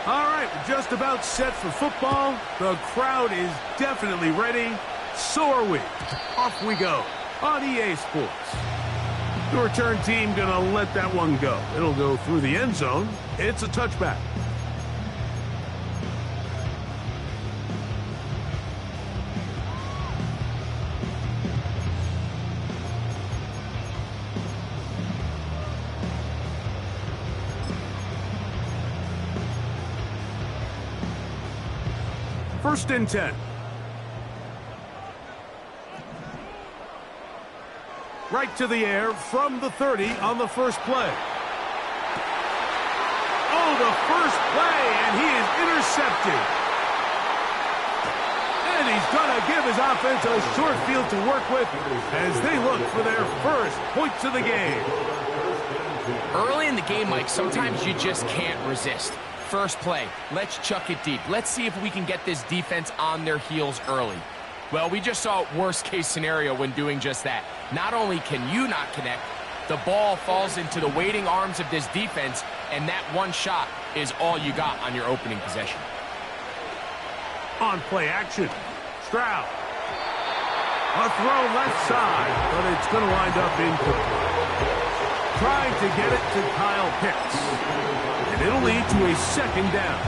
All right, we're just about set for football. The crowd is definitely ready. So are we. Off we go on EA Sports. The return team going to let that one go. It'll go through the end zone. It's a touchback. First and 10. Right to the air from the 30 on the first play. Oh, the first play, and he is intercepted. And he's going to give his offense a short field to work with as they look for their first points of the game. Early in the game, Mike, sometimes you just can't resist. First play, let's chuck it deep. Let's see if we can get this defense on their heels early. Well, we just saw worst case scenario when doing just that. Not only can you not connect, the ball falls into the waiting arms of this defense, and that one shot is all you got on your opening possession. On play action, Stroud. A throw left side, but it's going to wind up incomplete. Trying to get it to Kyle Pitts. And it'll lead to a second down.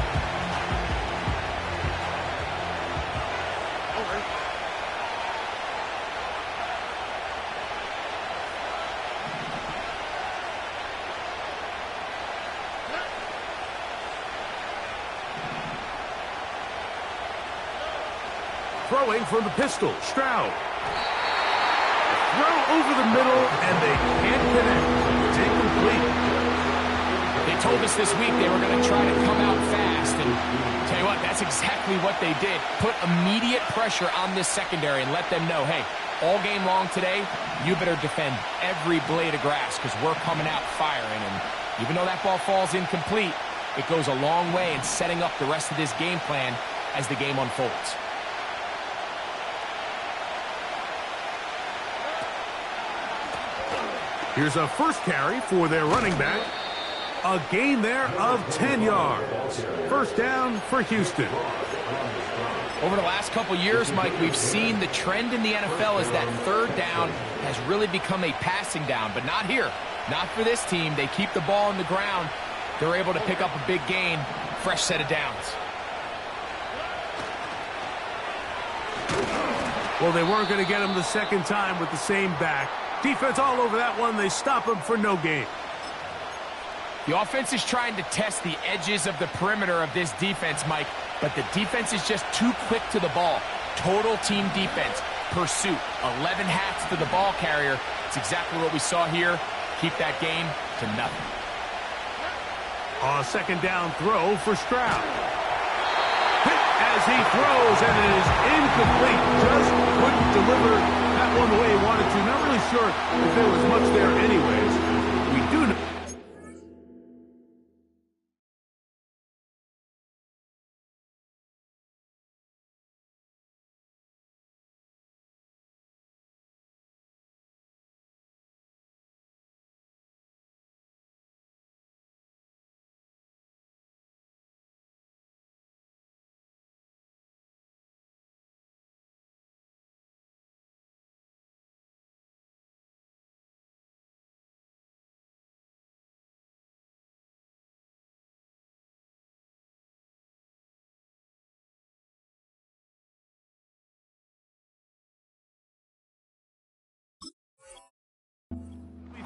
Throwing from the pistol, Stroud. Throw over the middle, and they can't connect. It's incomplete. They told us this week they were going to try to come out fast, and tell you what, that's exactly what they did. Put immediate pressure on this secondary and let them know, hey, all game long today, you better defend every blade of grass because we're coming out firing. And even though that ball falls incomplete, it goes a long way in setting up the rest of this game plan as the game unfolds. Here's a first carry for their running back. A gain there of 10 yards. First down for Houston. Over the last couple years, Mike, we've seen the trend in the NFL is that third down has really become a passing down, but not here. Not for this team. They keep the ball on the ground. They're able to pick up a big gain. Fresh set of downs. Well, they weren't going to get him the second time with the same back. Defense all over that one. They stop him for no gain. The offense is trying to test the edges of the perimeter of this defense, Mike, but the defense is just too quick to the ball. Total team defense, pursuit, 11 hats to the ball carrier. It's exactly what we saw here. Keep that gain to nothing. A second down throw for Stroud. Hit as he throws, and it is incomplete. Just couldn't deliver that one the way he wanted to. Not really sure if there was much there anyways. We do know.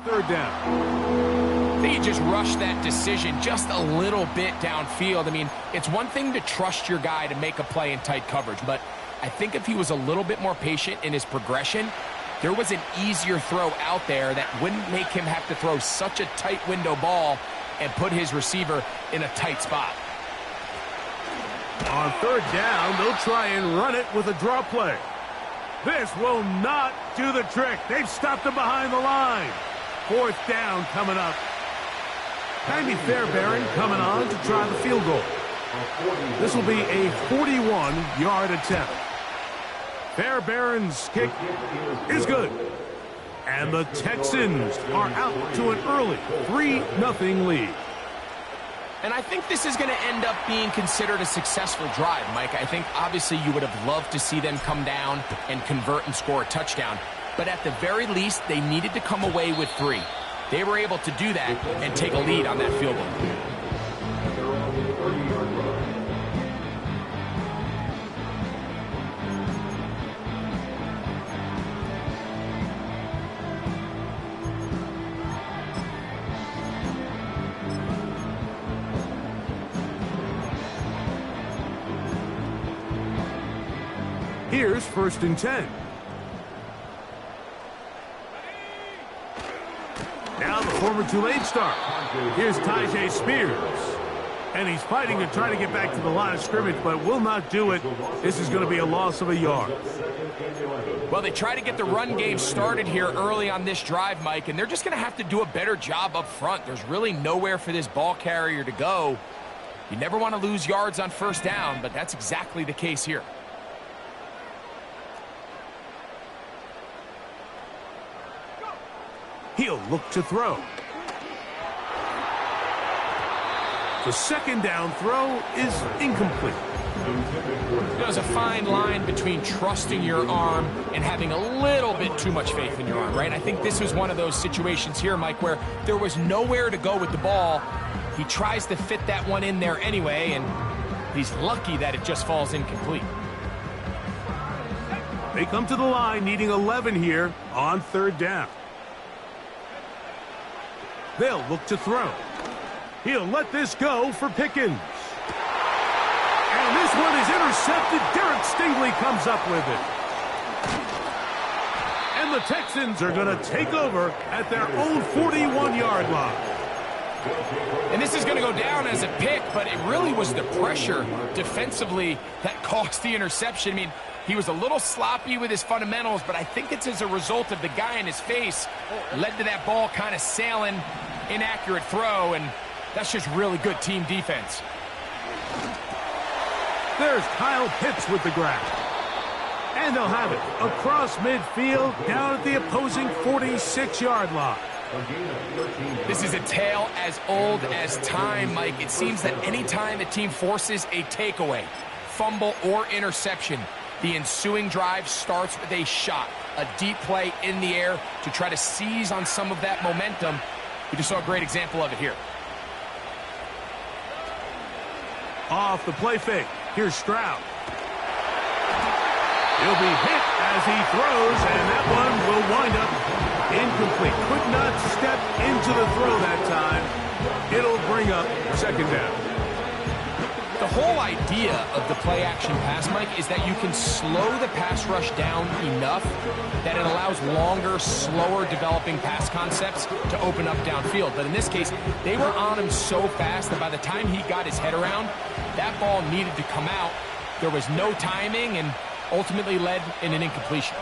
Third down. I think you just rushed that decision just a little bit downfield. I mean, it's one thing to trust your guy to make a play in tight coverage, but I think if he was a little bit more patient in his progression, there was an easier throw out there that wouldn't make him have to throw such a tight window ball and put his receiver in a tight spot. On third down, they'll try and run it with a draw play. This will not do the trick. They've stopped him behind the line. Fourth down coming up. Tiny Fairbairn coming on to try the field goal. This will be a 41-yard attempt. Fairbairn's kick is good. And the Texans are out to an early 3-0 lead. And I think this is going to end up being considered a successful drive, Mike. I think obviously you would have loved to see them come down and convert and score a touchdown. But at the very least, they needed to come away with 3. They were able to do that and take a lead on that field goal. Here's 1st and 10. Now the former Tulane star. Here's Tyjae Spears. And he's fighting to try to get back to the line of scrimmage, but will not do it. This is going to be a loss of a yard. Well, they try to get the run game started here early on this drive, Mike, and they're just going to have to do a better job up front. There's really nowhere for this ball carrier to go. You never want to lose yards on 1st down, but that's exactly the case here. He'll look to throw. The 2nd down throw is incomplete. There's a fine line between trusting your arm and having a little bit too much faith in your arm, right? I think this was one of those situations here, Mike, where there was nowhere to go with the ball. He tries to fit that one in there anyway, and he's lucky that it just falls incomplete. They come to the line needing 11 here on 3rd down. They'll look to throw. He'll let this go for Pickens. And this one is intercepted. Derek Stingley comes up with it. And the Texans are going to take over at their own 41-yard line. And this is going to go down as a pick, but it really was the pressure defensively that caused the interception. I mean, he was a little sloppy with his fundamentals, but I think it's as a result of the guy in his face led to that ball kind of sailing, inaccurate throw, and that's just really good team defense. There's Kyle Pitts with the grab. And they'll have it across midfield down at the opposing 46-yard line. This is a tale as old as time, Mike. It seems that any time a team forces a takeaway, fumble, or interception, the ensuing drive starts with a shot, a deep play in the air to try to seize on some of that momentum. We just saw a great example of it here. Off the play fake. Here's Stroud. He'll be hit as he throws, and that one will wind up incomplete. Could not step into the throw that time. It'll bring up 2nd down. The whole idea of the play-action pass, Mike, is that you can slow the pass rush down enough that it allows longer, slower developing pass concepts to open up downfield. But in this case, they were on him so fast that by the time he got his head around, that ball needed to come out. There was no timing and ultimately led in an incompletion.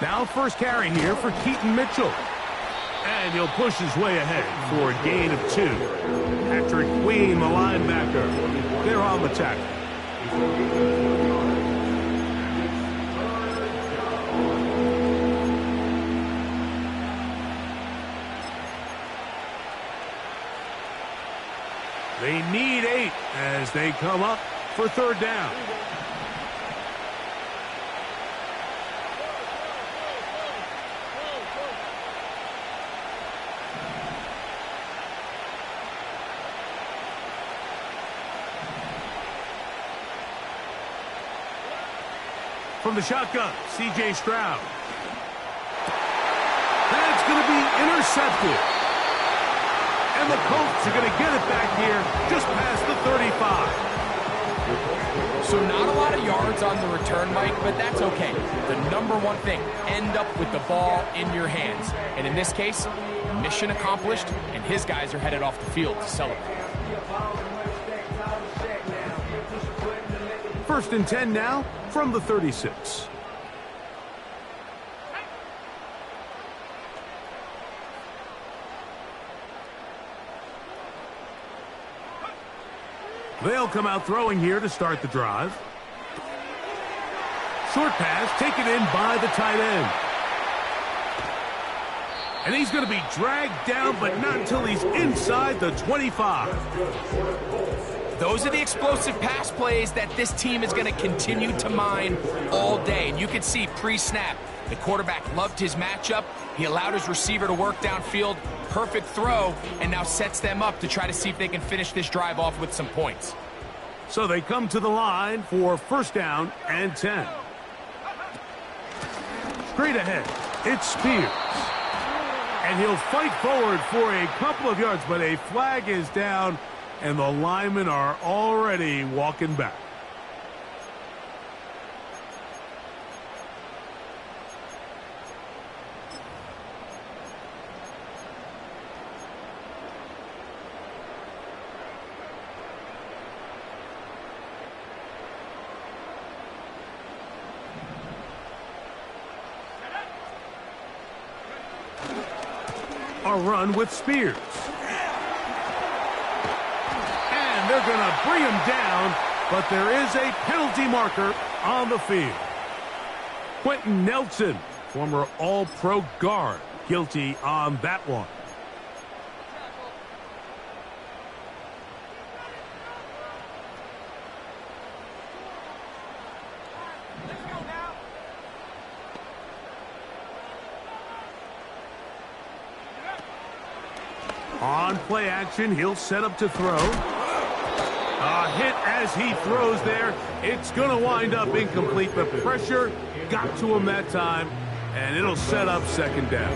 Now 1st carry here for Keaton Mitchell. And he'll push his way ahead for a gain of 2. Patrick Queen, the linebacker. They're on the tackle. They need 8 as they come up for 3rd down. From the shotgun, C.J. Stroud. That's going to be intercepted. And the Colts are going to get it back here just past the 35. So not a lot of yards on the return, Mike, but that's okay. The number one thing, end up with the ball in your hands. And in this case, mission accomplished, and his guys are headed off the field to celebrate. 1st and 10 now from the 36. They'll come out throwing here to start the drive. Short pass taken in by the tight end. And he's going to be dragged down, but not until he's inside the 25. Those are the explosive pass plays that this team is going to continue to mine all day. And you can see pre-snap, the quarterback loved his matchup. He allowed his receiver to work downfield. Perfect throw, and now sets them up to try to see if they can finish this drive off with some points. So they come to the line for first down and 10. Straight ahead, it's Spears. And he'll fight forward for a couple of yards, but a flag is down, and the linemen are already walking back. A run with Spears. And they're going to bring him down, but there is a penalty marker on the field. Quentin Nelson, former All-Pro guard, guilty on that one. On play action, he'll set up to throw. A hit as he throws there. It's going to wind up incomplete. The pressure got to him that time, and it'll set up second down.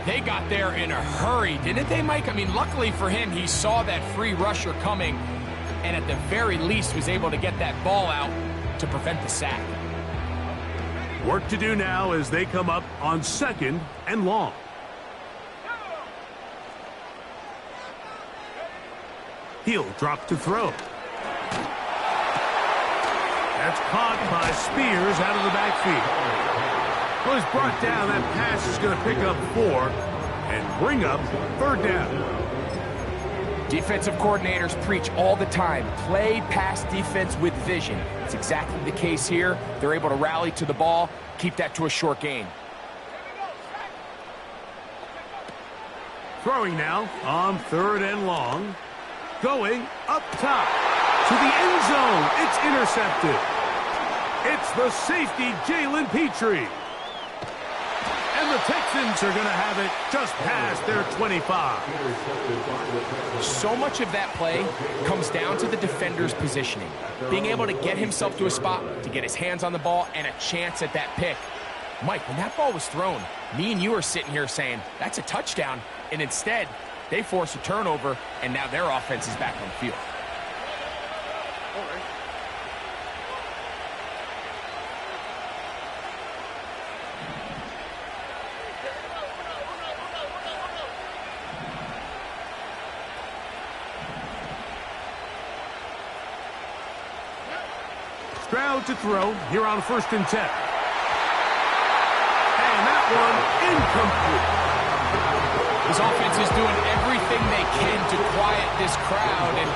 They got there in a hurry, didn't they, Mike? I mean, luckily for him, he saw that free rusher coming, and at the very least was able to get that ball out to prevent the sack. Work to do now as they come up on second and long. He'll drop to throw. That's caught by Spears out of the backfield. Well, he's brought down. That pass is going to pick up 4 and bring up third down. Defensive coordinators preach all the time, play pass defense with vision. It's exactly the case here. They're able to rally to the ball, keep that to a short gain. Throwing now on third and long. Going up top to the end zone. It's intercepted. It's the safety, Jalen Petrie. And the Texans are going to have it just past their 25. So much of that play comes down to the defender's positioning. Being able to get himself to a spot, to get his hands on the ball, and a chance at that pick. Mike, when that ball was thrown, me and you are sitting here saying, that's a touchdown. And instead, they force a turnover, and now their offense is back on the field. Stroud to throw here on first and 10. And that one incomplete. His offense is doing everything they can to quiet this crowd, and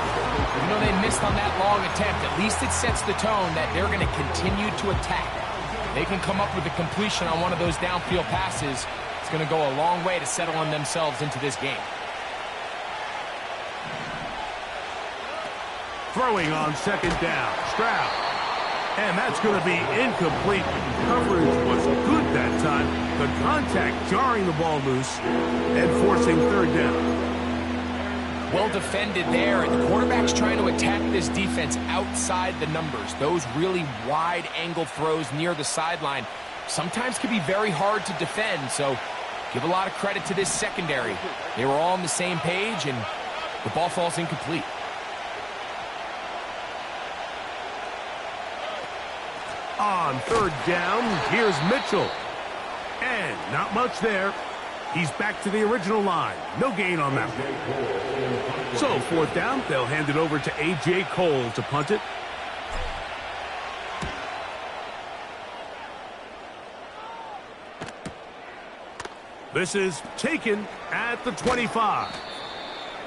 you know they missed on that long attempt. At least it sets the tone that they're going to continue to attack. They can come up with a completion on one of those downfield passes. It's going to go a long way to settling themselves into this game. Throwing on second down, Stroud. And that's going to be incomplete. Coverage was good that time. The contact jarring the ball loose and forcing third down. Well defended there, and the quarterback's trying to attack this defense outside the numbers. Those really wide angle throws near the sideline sometimes can be very hard to defend, so give a lot of credit to this secondary. They were all on the same page, and the ball falls incomplete. On third down, here's Mitchell. And not much there. He's back to the original line. No gain on that one. So fourth down, they'll hand it over to A.J. Cole to punt it. This is taken at the 25.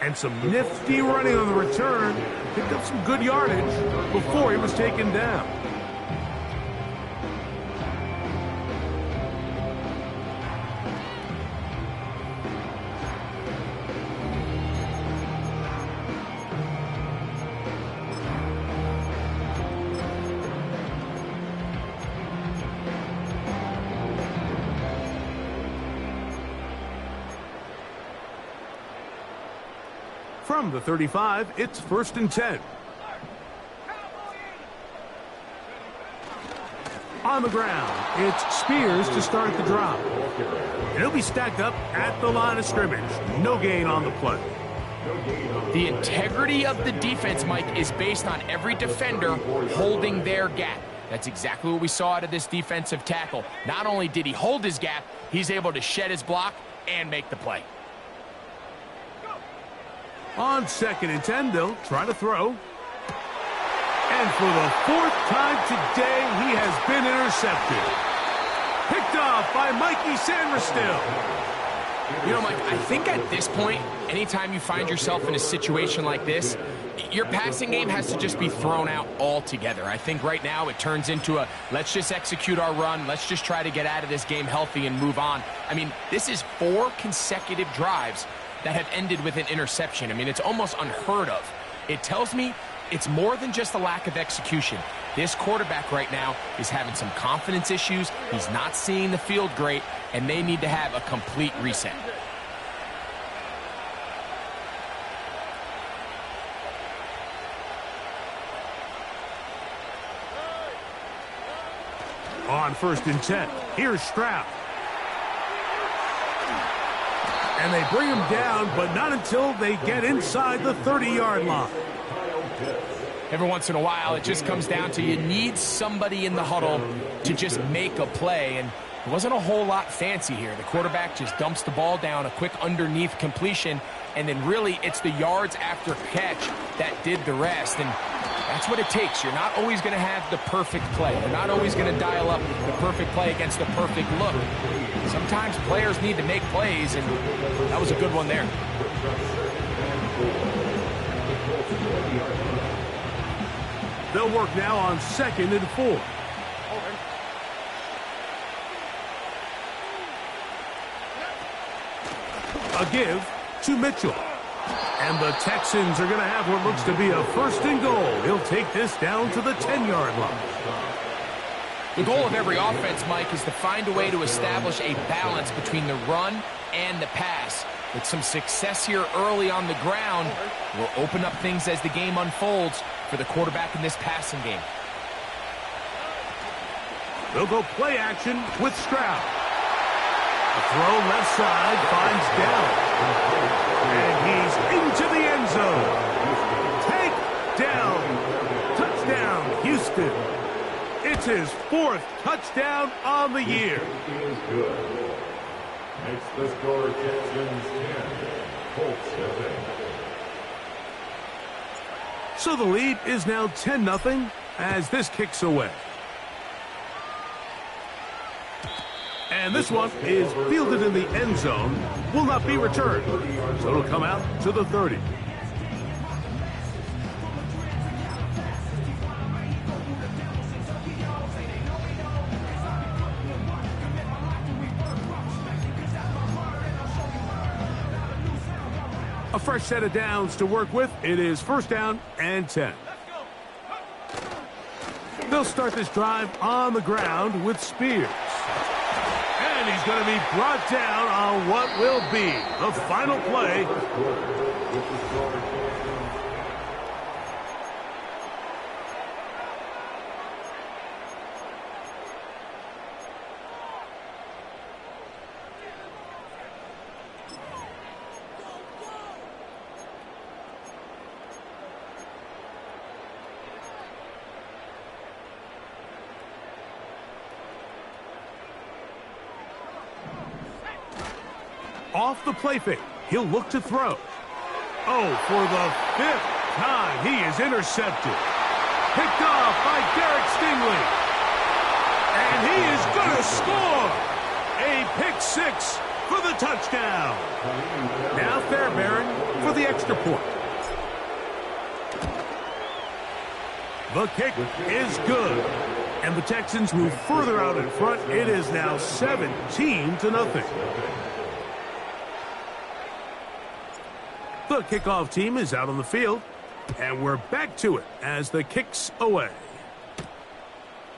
And some nifty running on the return. Picked up some good yardage before he was taken down. From the 35, it's 1st and 10. On the ground, it's Spears to start the drive. He'll be stacked up at the line of scrimmage. No gain on the play. The integrity of the defense, Mike, is based on every defender holding their gap. That's exactly what we saw out of this defensive tackle. Not only did he hold his gap, he's able to shed his block and make the play. On 2nd and 10, they'll try to throw. And for the 4th time today, he has been intercepted. Picked off by Mikey Sanders-Still. You know, Mike, I think at this point, anytime you find yourself in a situation like this, your passing game has to just be thrown out altogether. I think right now it turns into a, let's just execute our run, let's just try to get out of this game healthy and move on. I mean, this is 4 consecutive drives that have ended with an interception. I mean, it's almost unheard of. It tells me it's more than just a lack of execution. This quarterback right now is having some confidence issues. He's not seeing the field great, and they need to have a complete reset. On 1st and 10, here's Stroud. And they bring him down, but not until they get inside the 30-yard line. Every once in a while, it just comes down to you need somebody in the huddle to just make a play, and it wasn't a whole lot fancy here. The quarterback just dumps the ball down, a quick underneath completion, and then really it's the yards after catch that did the rest, and that's what it takes. You're not always going to have the perfect play. You're not always going to dial up the perfect play against the perfect look. Sometimes players need to make plays, and that was a good one there. They'll work now on 2nd and 4. A give to Mitchell. And the Texans are going to have what looks to be a 1st and goal. He'll take this down to the 10-yard line. The goal of every offense, Mike, is to find a way to establish a balance between the run and the pass. With some success here early on the ground, will open up things as the game unfolds for the quarterback in this passing game. They'll go play action with Stroud. A throw left side finds down. And he's into the end zone. Take down. Touchdown, Houston. It's his 4th touchdown on the year. Makes the score Texans 10, Colts 7. So the lead is now 10-0 as this kicks away. And this one is fielded in the end zone, will not be returned. So it'll come out to the 30. A fresh set of downs to work with. It is 1st down and 10. They'll start this drive on the ground with Spears. And he's going to be brought down on what will be the final play. Off the play fake, he'll look to throw. Oh, for the 5th time, he is intercepted. Picked off by Derek Stingley. And he is going to score. A pick 6 for the touchdown. Now Fairbairn for the extra point. The kick is good. And the Texans move further out in front. It is now 17-0. The kickoff team is out on the field, and we're back to it as the kick's away.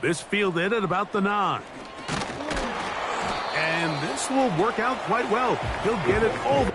This fielded at about the 9. And this will work out quite well. He'll get it all.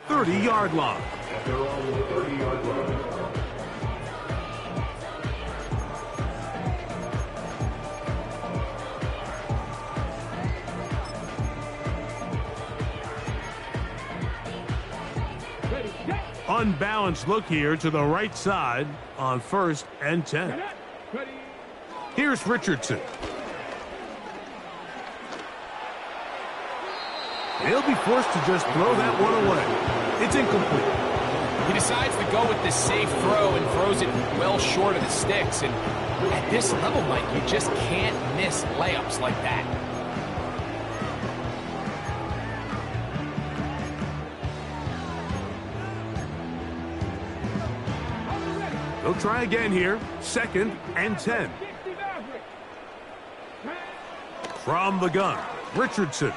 30-yard line. At their own 30-yard line. Unbalanced look here to the right side on 1st and 10. Here's Richardson. He'll be forced to just throw that one away. It's incomplete. He decides to go with the safe throw and throws it well short of the sticks. And at this level, Mike, you just can't miss layups like that. They'll try again here. 2nd and 10. From the gun, Richardson.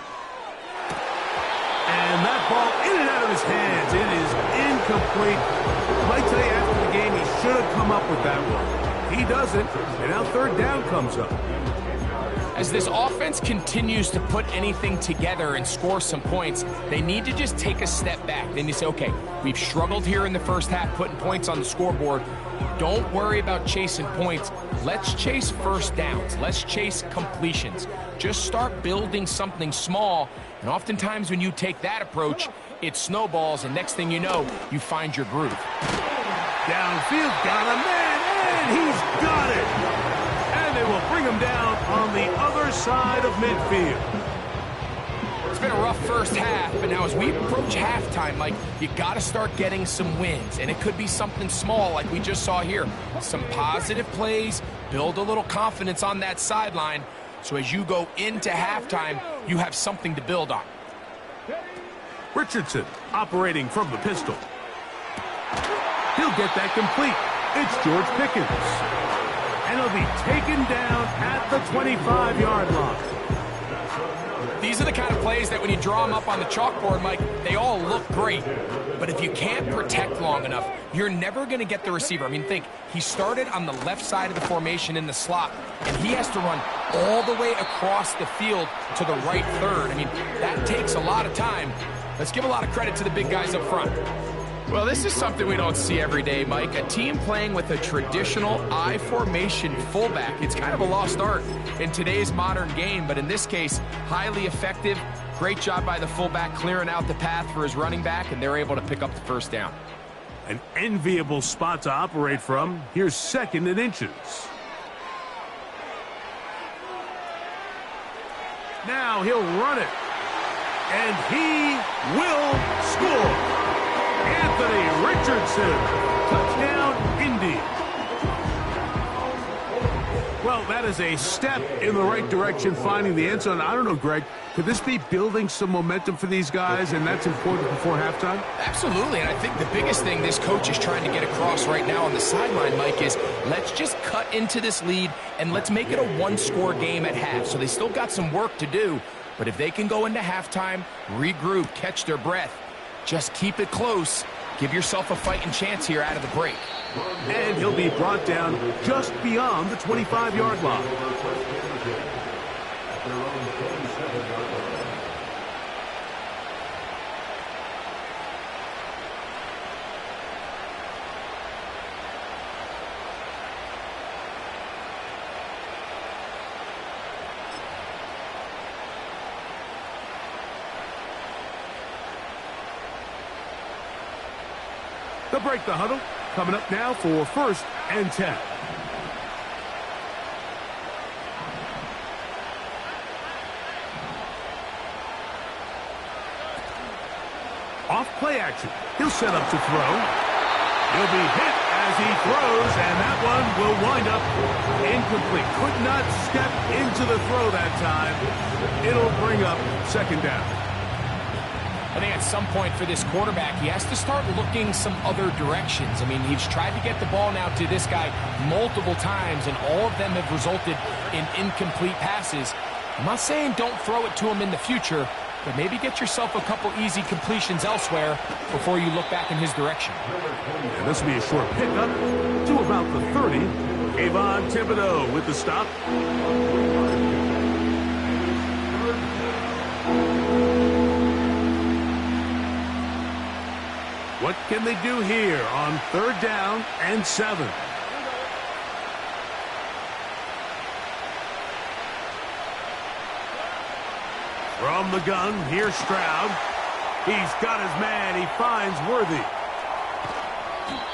And that ball in and out of his hands. It is incomplete. I might tell you after the game he should have come up with that one. He doesn't, and now 3rd down comes up. As this offense continues to put anything together and score some points, they need to just take a step back. Then you say, okay, we've struggled here in the first half putting points on the scoreboard. Don't worry about chasing points. Let's chase first downs. Let's chase completions. Just start building something small. And oftentimes when you take that approach, it snowballs, and next thing you know, you find your groove. Downfield, got a man, and he's got it. And they will bring him down on the other side of midfield. It's been a rough first half, but now as we approach halftime, Mike, you got to start getting some wins. And it could be something small like we just saw here. Some positive plays, build a little confidence on that sideline. So as you go into halftime, you have something to build on. Richardson operating from the pistol. He'll get that complete. It's George Pickens. And he'll be taken down at the 25-yard line. These are the kind of plays that when you draw them up on the chalkboard, Mike, they all look great. But if you can't protect long enough, you're never going to get the receiver. I mean, think, he started on the left side of the formation in the slot, and he has to run all the way across the field to the right third. I mean, that takes a lot of time. Let's give a lot of credit to the big guys up front. Well, this is something we don't see every day, Mike. A team playing with a traditional I formation fullback. It's kind of a lost art in today's modern game, but in this case, highly effective. Great job by the fullback clearing out the path for his running back, and they're able to pick up the first down. An enviable spot to operate from. Here's 2nd and inches. Now he'll run it. And he will score. Anthony Richardson, touchdown, Indy. Well, that is a step in the right direction, finding the end zone. I don't know, Greg, could this be building some momentum for these guys, and that's important before halftime? Absolutely, and I think the biggest thing this coach is trying to get across right now on the sideline, Mike, is let's just cut into this lead, and let's make it a one-score game at half. So they still got some work to do, but if they can go into halftime, regroup, catch their breath, just keep it close. Give yourself a fighting chance here out of the break. And he'll be brought down just beyond the 25-yard line. They'll break the huddle. Coming up now for 1st and 10. Off play action. He'll set up to throw. He'll be hit as he throws, and that one will wind up incomplete. Could not step into the throw that time. It'll bring up 2nd down. I think at some point for this quarterback, he has to start looking some other directions. I mean, he's tried to get the ball now to this guy multiple times, and all of them have resulted in incomplete passes. I'm not saying don't throw it to him in the future, but maybe get yourself a couple easy completions elsewhere before you look back in his direction. And this will be a short pickup to about the 30. Avon Thibodeau with the stop. What can they do here on 3rd down and 7? From the gun, here's Stroud. He's got his man. He finds Worthy.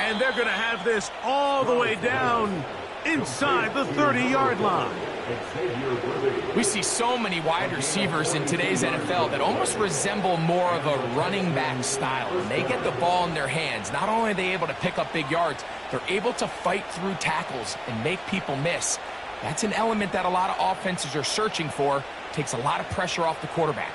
And they're going to have this all the way down inside the 30-yard line. We see so many wide receivers in today's NFL that almost resemble more of a running back style. When they get the ball in their hands, not only are they able to pick up big yards, they're able to fight through tackles and make people miss. That's an element that a lot of offenses are searching for. Takes a lot of pressure off the quarterback.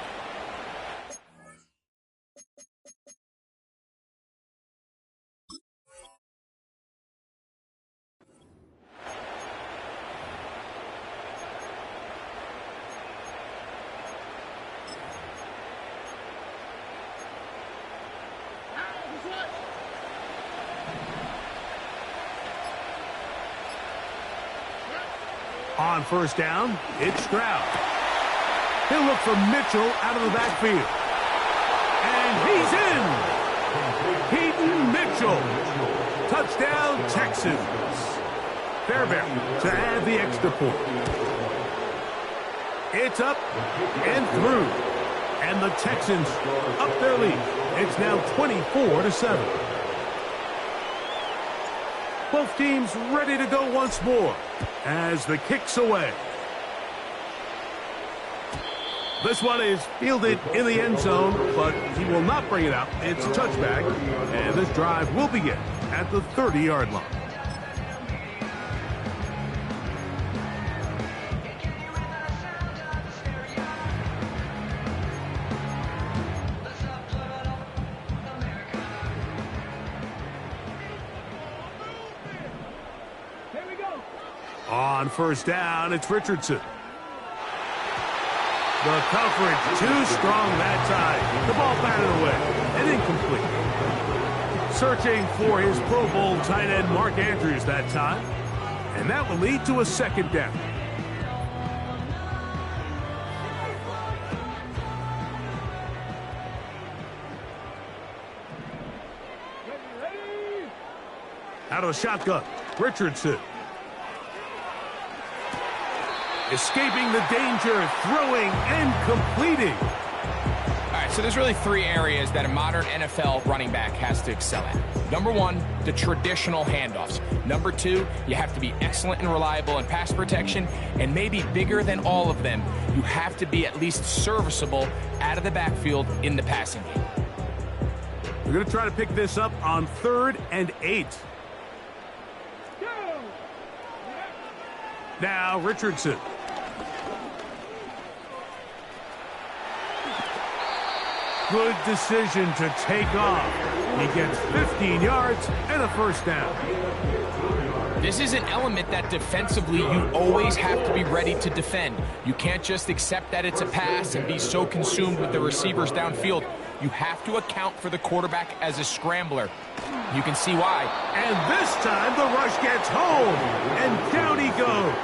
On 1st down, it's Stroud. He'll look for Mitchell out of the backfield. And he's in! Hayden Mitchell. Touchdown, Texans. Fairbairn to add the extra point. It's up and through. And the Texans up their lead. It's now 24-7. Both teams ready to go once more as the kick's away. This one is fielded in the end zone, but he will not bring it out. It's a touchback, and this drive will begin at the 30-yard line. On 1st down, it's Richardson. The coverage too strong that time. The ball batted away and incomplete. Searching for his Pro Bowl tight end Mark Andrews that time. And that will lead to a 2nd down. Out of the shotgun, Richardson. Escaping the danger, throwing and completing. All right, so there's really 3 areas that a modern NFL running back has to excel at. Number 1, the traditional handoffs. Number 2, you have to be excellent and reliable in pass protection. And maybe bigger than all of them, you have to be at least serviceable out of the backfield in the passing game. We're going to try to pick this up on 3rd and 8. Now Richardson. Good decision to take off. He gets 15 yards and a 1st down. This is an element that defensively you always have to be ready to defend. You can't just accept that it's a pass and be so consumed with the receivers downfield. You have to account for the quarterback as a scrambler. You can see why. And this time the rush gets home, and down he goes.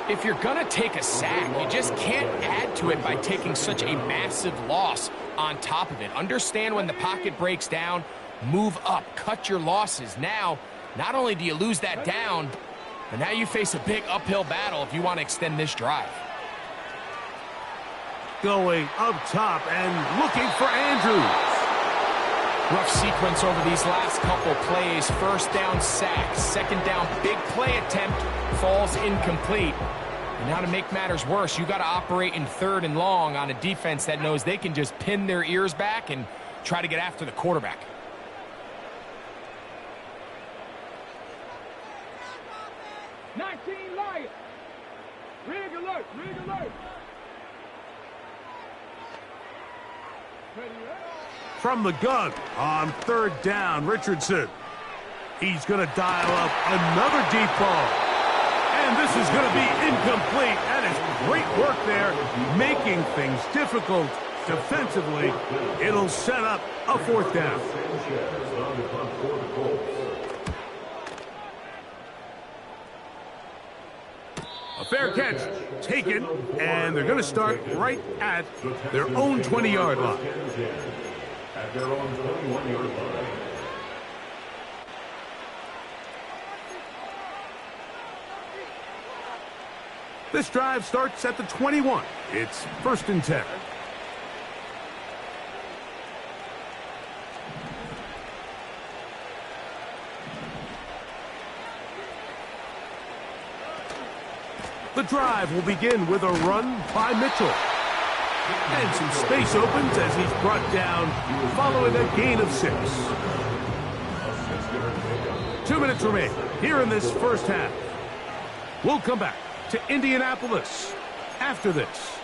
If you're going to take a sack, you just can't add to it by taking such a massive loss on top of it. Understand when the pocket breaks down, move up, cut your losses. Now, not only do you lose that down, but now you face a big uphill battle if you want to extend this drive. Going up top and looking for Andrews. Rough sequence over these last couple plays. 1st down sack, 2nd down big play attempt, falls incomplete. And now to make matters worse, you got to operate in 3rd and long on a defense that knows they can just pin their ears back and try to get after the quarterback. Rig alert! From the gun on 3rd down, Richardson. He's going to dial up another deep ball. And this is going to be incomplete. That is great work there, making things difficult defensively. It'll set up a 4th down. A fair catch taken, and they're going to start right at their own 20-yard line. At their own 21-yard line. This drive starts at the 21. It's 1st and 10. The drive will begin with a run by Mitchell. And some space opens as he's brought down following a gain of 6. 2 minutes remain here in this first half. We'll come back to Indianapolis after this.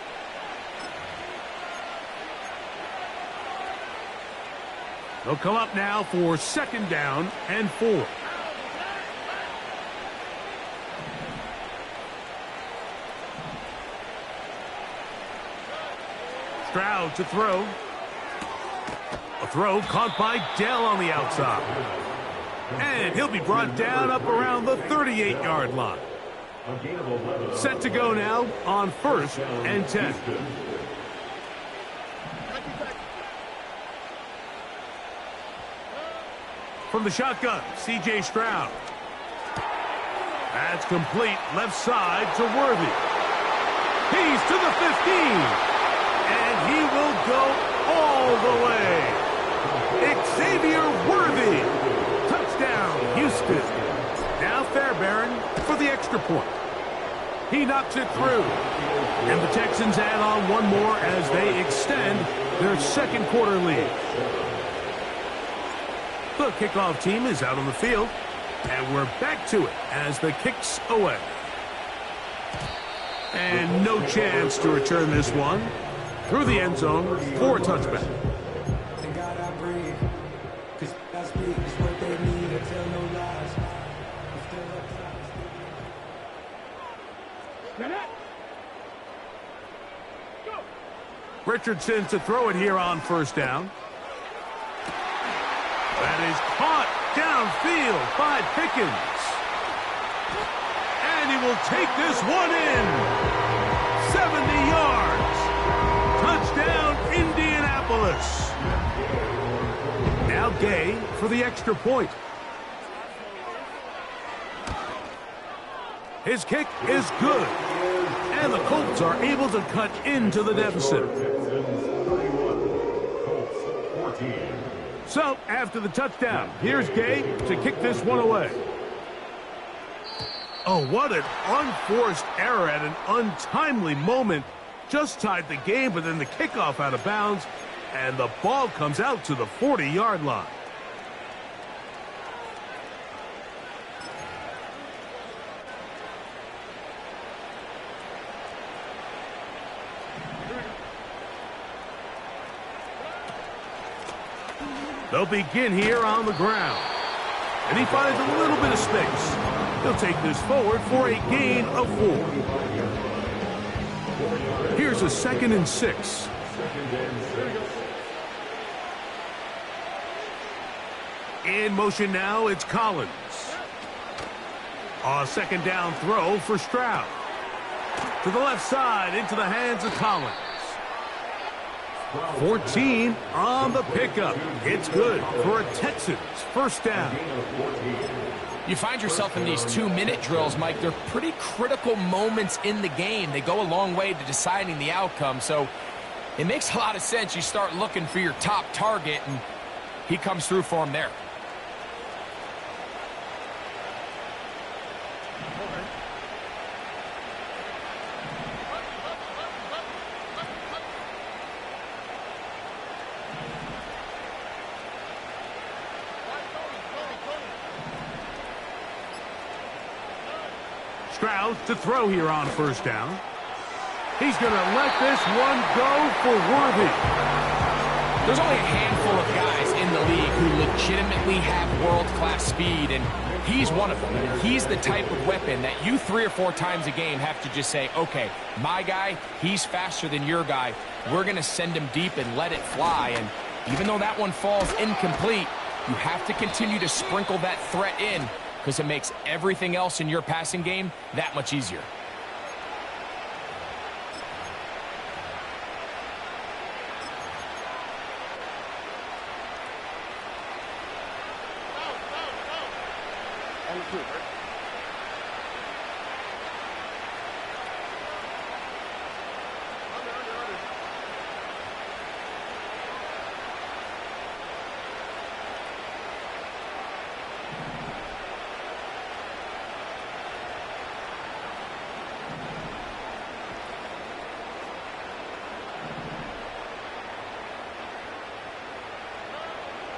They'll come up now for 2nd down and 4. Stroud to throw. A throw caught by Dell on the outside. And he'll be brought down up around the 38-yard line. Set to go now on 1st and 10. From the shotgun, C.J. Stroud. That's complete left side to Worthy. He's to the 15. And he will go all the way. Xavier Worthy. Touchdown, Houston. Now Fairbairn for the extra point. He knocks it through. And the Texans add on one more as they extend their 2nd quarter lead. The kickoff team is out on the field. And we're back to it as the kick's away. And no chance to return this one. Through the end zone for a touchback. Richardson to throw it here on 1st down. That is caught downfield by Pickens. And he will take this one in. 70 yards. Touchdown, Indianapolis. Now Gay for the extra point. His kick is good. And the Colts are able to cut into the deficit. So, after the touchdown, here's Gay to kick this one away. Oh, what an unforced error at an untimely moment. Just tied the game, but then the kickoff out of bounds, and the ball comes out to the 40-yard line. They'll begin here on the ground. And he finds a little bit of space. He'll take this forward for a gain of 4. Here's a 2nd and 6. In motion now, it's Collins. A 2nd down throw for Stroud. To the left side, into the hands of Collins. 14 on the pickup. It's good for a Texans 1st down. You find yourself in these 2-minute drills, Mike. They're pretty critical moments in the game. They go a long way to deciding the outcome. So it makes a lot of sense. You start looking for your top target, and he comes through for him there. Stroud to throw here on 1st down. He's going to let this one go for Worthy. There's only a handful of guys in the league who legitimately have world-class speed, and he's one of them. He's the type of weapon that you 3 or 4 times a game have to just say, okay, my guy, he's faster than your guy. We're going to send him deep and let it fly. And even though that one falls incomplete, you have to continue to sprinkle that threat in, because it makes everything else in your passing game that much easier.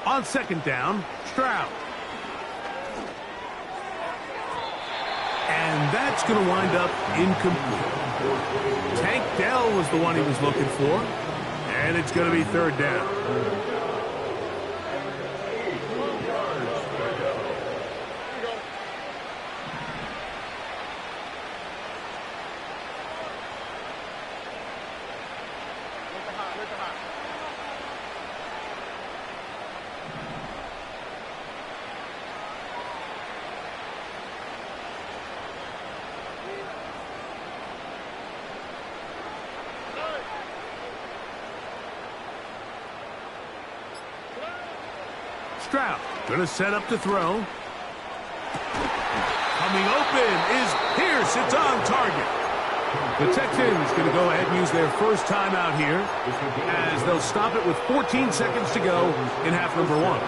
On second down, Stroud. And that's going to wind up incomplete. Tank Dell was the one he was looking for. And it's going to be third down. Stroud going to set up to throw. Coming open is Pierce. It's on target. The Texans going to go ahead and use their first timeout here as they'll stop it with 14 seconds to go in half number one.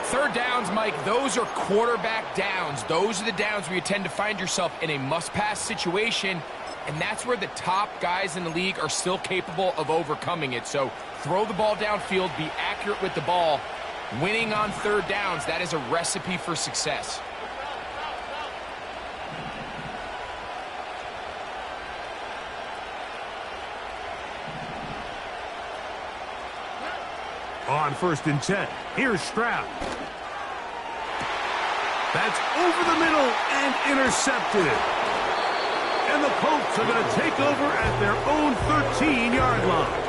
Third downs, Mike, those are quarterback downs. Those are the downs where you tend to find yourself in a must-pass situation, and that's where the top guys in the league are still capable of overcoming it. So throw the ball downfield, be accurate with the ball. Winning on third downs, that is a recipe for success. On first and 10, here's Stroud. That's over the middle and intercepted. And the Colts are going to take over at their own 13-yard line.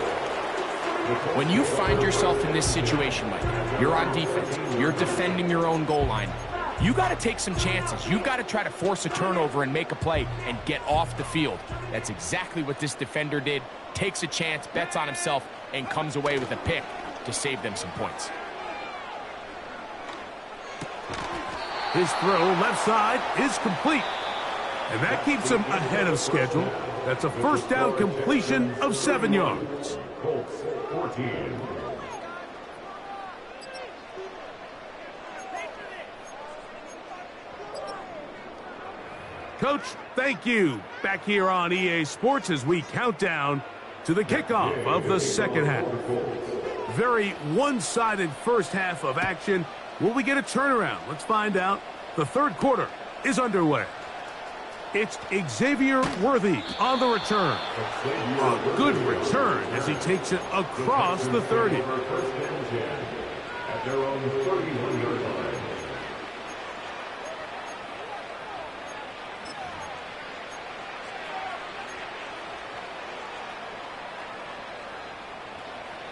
When you find yourself in this situation, Mike, you're on defense, you're defending your own goal line, you got to take some chances. You got to try to force a turnover and make a play and get off the field. That's exactly what this defender did. Takes a chance, bets on himself, and comes away with a pick to save them some points. His throw left side is complete. And that keeps him ahead of schedule. That's a first down completion of 7 yards. Colts 14. Coach, thank you. Back here on EA Sports as we count down to the kickoff of the second half. Very one-sided first half of action. Will we get a turnaround? Let's find out. The third quarter is underway. It's Xavier Worthy on the return. A good return as he takes it across the 30. At their own 31-yard line.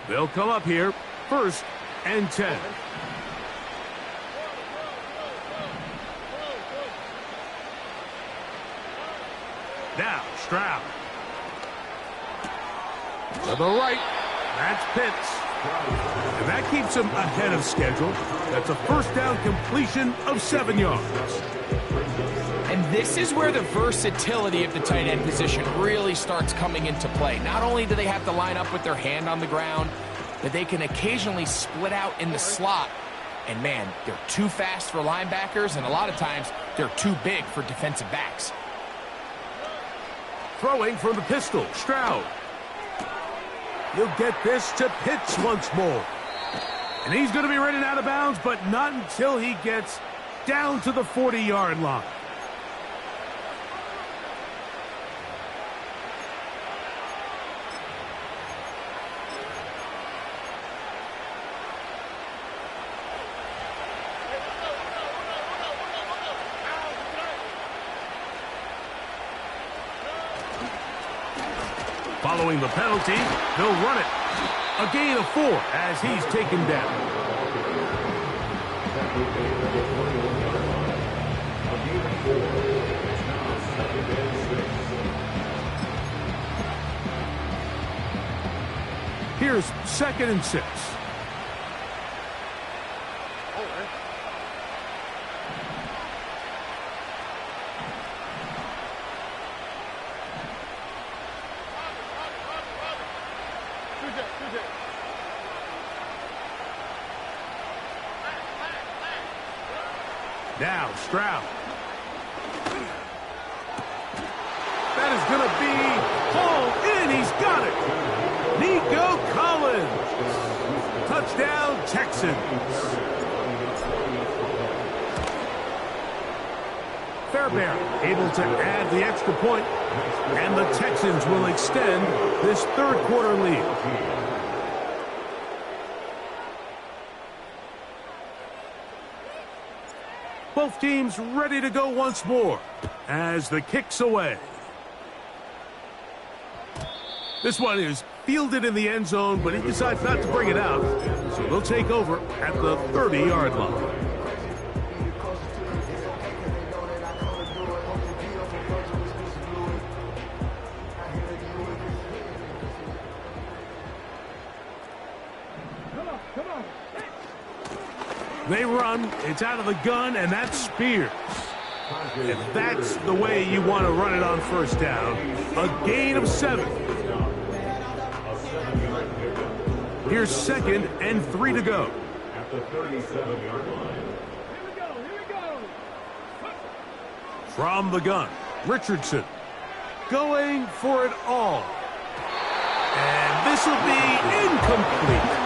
They'll come up here, first and 10. Now, Stroud. To the right. That's Pitts. And that keeps him ahead of schedule. That's a first down completion of 7 yards. And this is where the versatility of the tight end position really starts coming into play. Not only do they have to line up with their hand on the ground, but they can occasionally split out in the slot. And man, they're too fast for linebackers, and a lot of times they're too big for defensive backs. Throwing from the pistol, Stroud. He'll get this to Pitts once more. And he's going to be running out of bounds, but not until he gets down to the 40-yard line. Following the penalty, they'll run it. A gain of 4 as he's taken down. Here's 2nd and 6. Now, Stroud. That is going to be hauled in. He's got it. Nico Collins. Touchdown, Texans. Fairbairn able to add the extra point, and the Texans will extend this third quarter lead. Both teams ready to go once more as the kick's away. This one is fielded in the end zone, but he decides not to bring it out, so they'll take over at the 30-yard line. They run, it's out of the gun, and that's Spears. If that's the way you want to run it on first down, a gain of 7. Here's 2nd and 3 to go. At the 37-yard line. Here we go. From the gun, Richardson going for it all. And this will be incomplete.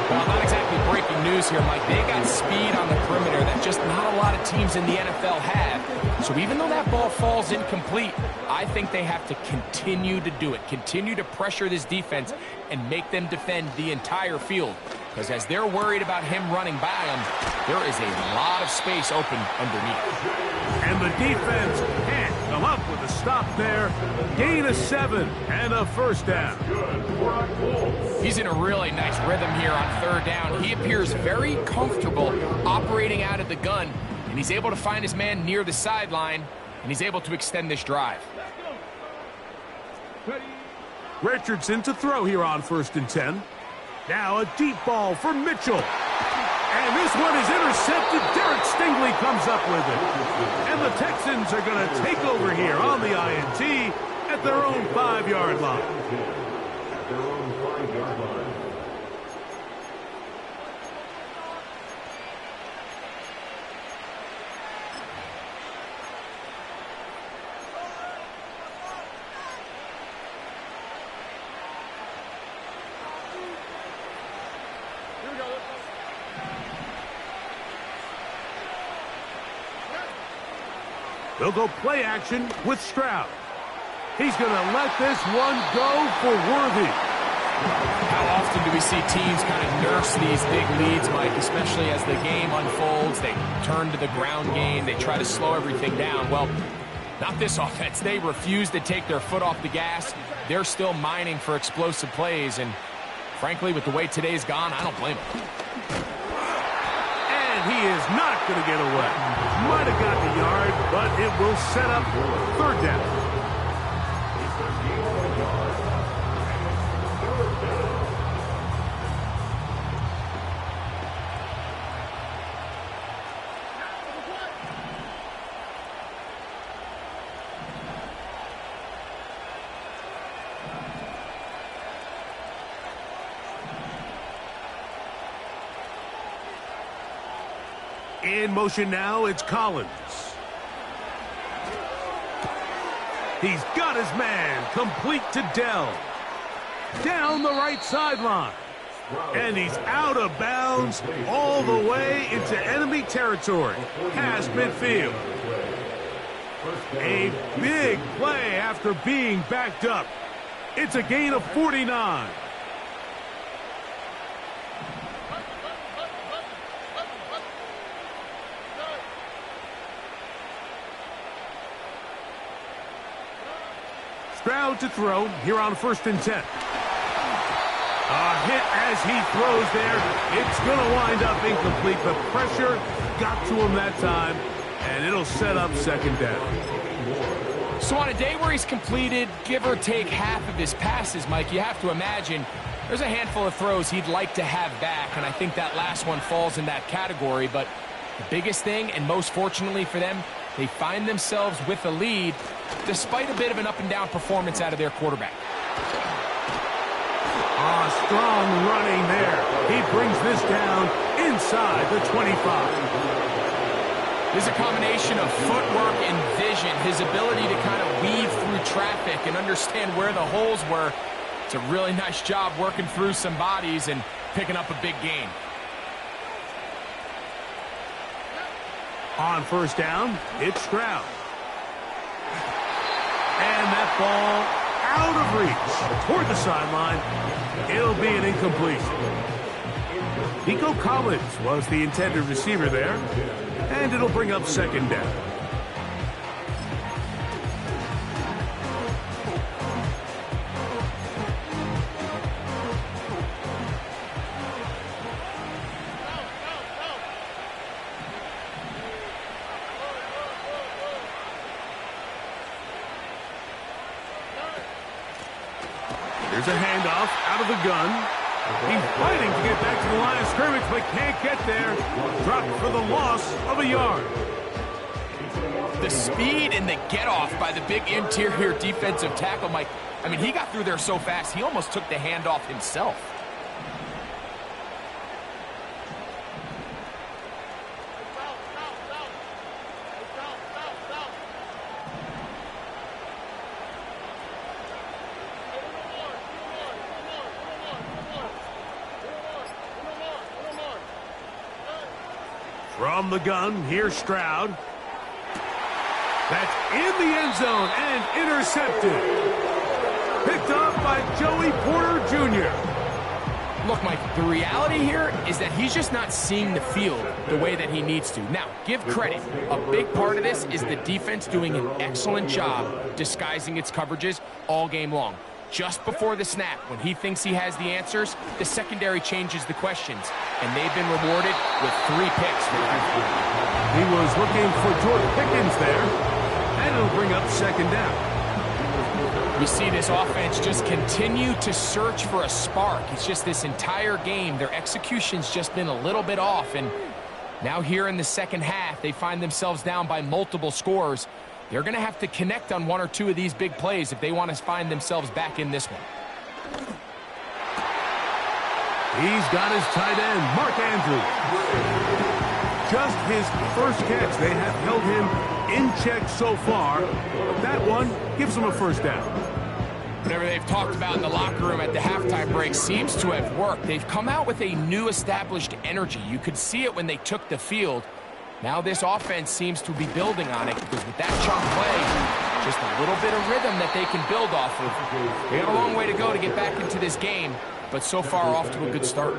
Well, not exactly breaking news here, Mike. They got speed on the perimeter that just not a lot of teams in the NFL have. So even though that ball falls incomplete, I think they have to continue to do it. Continue to pressure this defense and make them defend the entire field. Because as they're worried about him running by them, there is a lot of space open underneath. And the defense can't come up with a stop there. Gain of 7 and a first down. He's in a really nice rhythm here on third down. He appears very comfortable operating out of the gun, and he's able to find his man near the sideline, and he's able to extend this drive. Richardson to throw here on 1st and 10. Now a deep ball for Mitchell. And this one is intercepted. Derek Stingley comes up with it. And the Texans are going to take over here on the INT at their own 5-yard line. At their own 5-yard line. They'll go play action with Stroud. He's going to let this one go for Worthy. How often do we see teams kind of nurse these big leads, Mike, especially as the game unfolds? They turn to the ground game. They try to slow everything down. Well, not this offense. They refuse to take their foot off the gas. They're still mining for explosive plays, and frankly, with the way today's gone, I don't blame them. And he is not going to get away. Might have got the yard, but it will set up 3rd down. In motion now, it's Collins. He's got his man, complete to Dell. Down the right sideline. And he's out of bounds all the way into enemy territory, past midfield. A big play after being backed up. It's a gain of 49. Stroud to throw here on 1st and 10. A hit as he throws there. It's going to wind up incomplete. The pressure got to him that time, and it'll set up 2nd down. So on a day where he's completed, give or take half of his passes, Mike, you have to imagine there's a handful of throws he'd like to have back, and I think that last one falls in that category. But the biggest thing, and most fortunately for them, they find themselves with a lead despite a bit of an up-and-down performance out of their quarterback. Strong running there. He brings this down inside the 25. There's a combination of footwork and vision, his ability to kind of weave through traffic and understand where the holes were. It's a really nice job working through some bodies and picking up a big gain. On first down, it's Stroud. And that ball out of reach toward the sideline. It'll be an incompletion. Nico Collins was the intended receiver there, and it'll bring up second down. Here's a handoff out of the gun. He's fighting to get back to the line of scrimmage, but can't get there. Dropped for the loss of a yard. The speed and the get-off by the big interior defensive tackle, Mike. I mean, he got through there so fast, he almost took the handoff himself. From the gun, here's Stroud. That's in the end zone and intercepted. Picked up by Joey Porter Jr. Look, Mike, the reality here is that he's just not seeing the field the way that he needs to. Now, give credit. A big part of this is the defense doing an excellent job disguising its coverages all game long. Just before the snap, when he thinks he has the answers, the secondary changes the questions, and they've been rewarded with 3 picks. He was looking for George Pickens there, and it'll bring up second down. We see this offense just continue to search for a spark. It's just this entire game, their execution's just been a little bit off, and now here in the second half, they find themselves down by multiple scores. They're going to have to connect on 1 or 2 of these big plays if they want to find themselves back in this one. He's got his tight end, Mark Andrews. Just his first catch. They have held him in check so far. That one gives him a first down. Whatever they've talked about in the locker room at the halftime break seems to have worked. They've come out with a new established energy. You could see it when they took the field. Now this offense seems to be building on it because with that chunk play, just a little bit of rhythm that they can build off of. They got a long way to go to get back into this game, but so far off to a good start.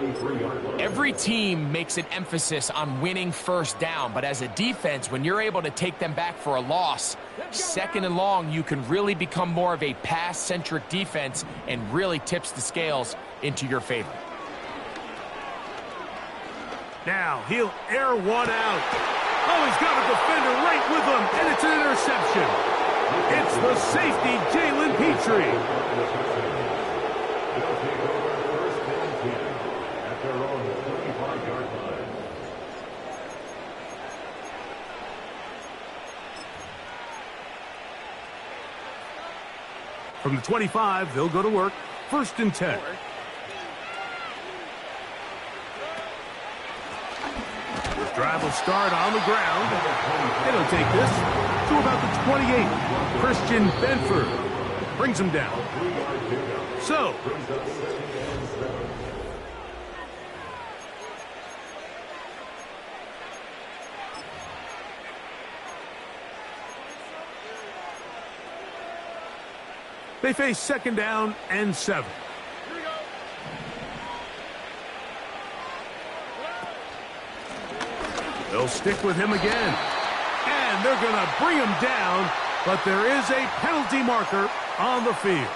Every team makes an emphasis on winning first down, but as a defense, when you're able to take them back for a loss, second and long, you can really become more of a pass-centric defense and really tips the scales into your favor. Now he'll air one out. Oh, he's got a defender right with him, and it's an interception. It's the safety, Jalen Petrie. From the 25, they'll go to work. 1st and 10. Drive will start on the ground. It'll take this to about the 28. Christian Benford brings him down. So, they face 2nd down and 7. They'll stick with him again. And they're going to bring him down, but there is a penalty marker on the field.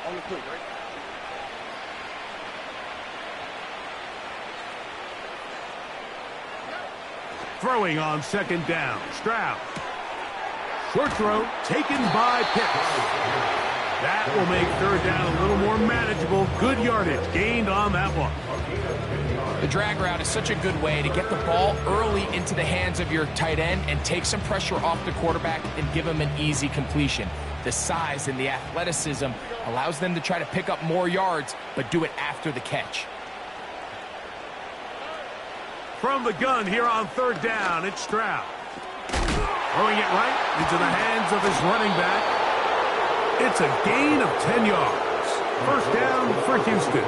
On the plate, right? Throwing on 2nd down. Stroud. Short throw taken by Pitts. That will make third down a little more manageable. Good yardage gained on that one. The drag route is such a good way to get the ball early into the hands of your tight end and take some pressure off the quarterback and give him an easy completion. The size and the athleticism allows them to try to pick up more yards, but do it after the catch. From the gun here on third down, it's Stroud. Throwing it right into the hands of his running back. It's a gain of 10 yards. First down for Houston.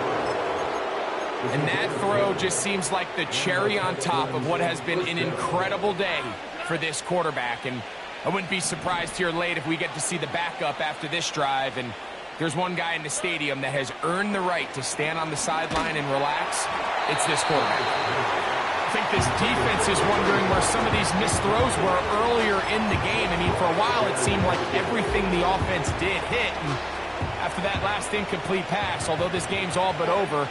And that throw just seems like the cherry on top of what has been an incredible day for this quarterback. And I wouldn't be surprised here late if we get to see the backup after this drive. And there's one guy in the stadium that has earned the right to stand on the sideline and relax. It's this quarterback. I think this defense is wondering where some of these missed throws were earlier in the game. I mean, for a while it seemed like everything the offense did hit. And after that last incomplete pass, although this game's all but over,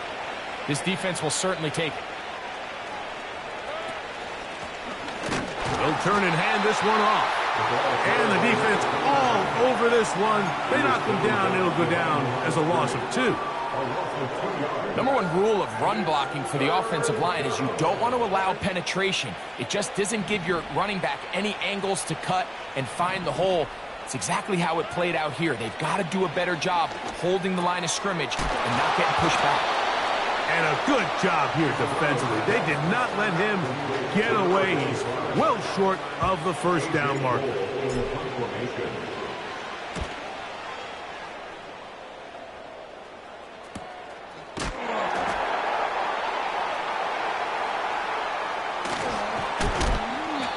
this defense will certainly take it. They'll turn and hand this one off. And the defense all over this one. They knock them down. It'll go down as a loss of 2. Number one rule of run blocking for the offensive line is you don't want to allow penetration. It just doesn't give your running back any angles to cut and find the hole. It's exactly how it played out here. They've got to do a better job holding the line of scrimmage and not getting pushed back. And a good job here defensively. They did not let him get away. He's well short of the first down marker.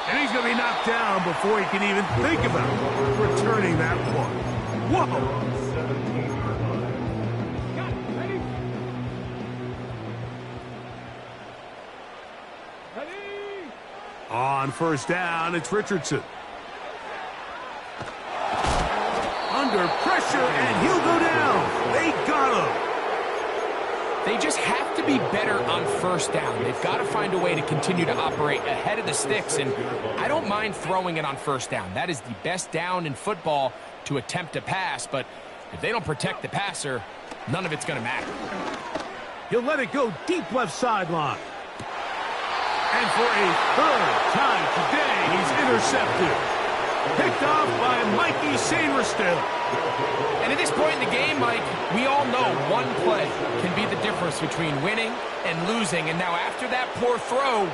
And he's going to be knocked down before he can even think about returning that one. Whoa! On first down, it's Richardson. Under pressure, and he'll go down. They got him. They just have to be better on first down. They've got to find a way to continue to operate ahead of the sticks, and I don't mind throwing it on first down. That is the best down in football to attempt a pass, but if they don't protect the passer, none of it's going to matter. He'll let it go deep left sideline. And for a third time today, he's intercepted. Picked off by Mikey Sainristil. And at this point in the game, Mike, we all know one play can be the difference between winning and losing. And now after that poor throw,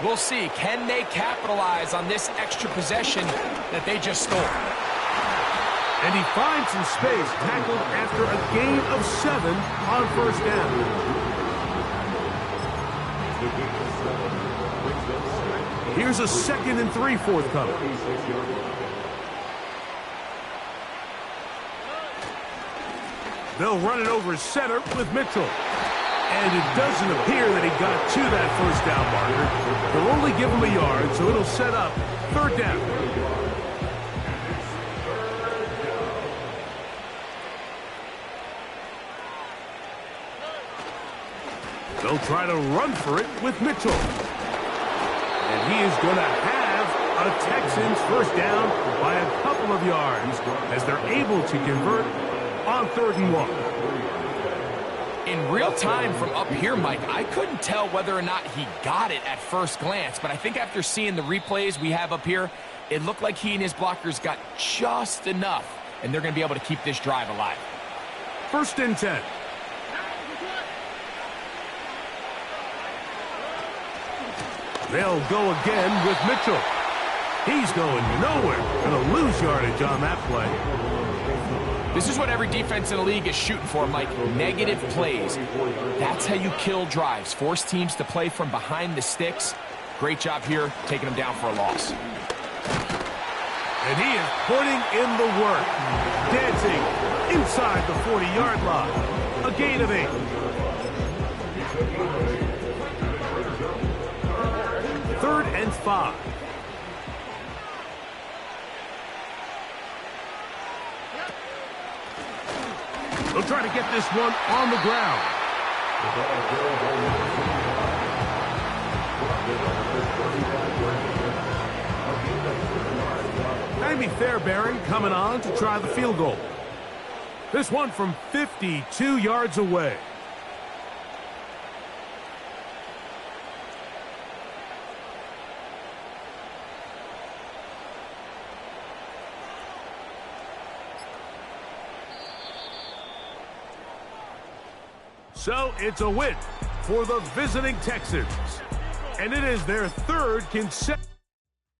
we'll see, can they capitalize on this extra possession that they just stole? And he finds some space, tackled after a gain of 7 on first down. Here's a 2nd and 3 forthcoming. They'll run it over center with Mitchell. And it doesn't appear that he got to that first down marker. They'll only give him a yard, so it'll set up third down. They'll try to run for it with Mitchell. And he is going to have a Texans first down by a couple of yards as they're able to convert on 3rd and 1. In real time from up here, Mike, I couldn't tell whether or not he got it at first glance, but I think after seeing the replays we have up here, it looked like he and his blockers got just enough, and they're going to be able to keep this drive alive. 1st and 10. They'll go again with Mitchell. He's going nowhere. Going to lose yardage on that play. This is what every defense in the league is shooting for, Mike. Negative plays. That's how you kill drives. Force teams to play from behind the sticks. Great job here, taking them down for a loss. And he is putting in the work. Dancing inside the 40-yard line. A gain of 8. 3rd and 5. They'll try to get this one on the ground. Amy Fairbairn coming on to try the field goal. This one from 52 yards away. So it's a win for the visiting Texans. And it is their third consecutive.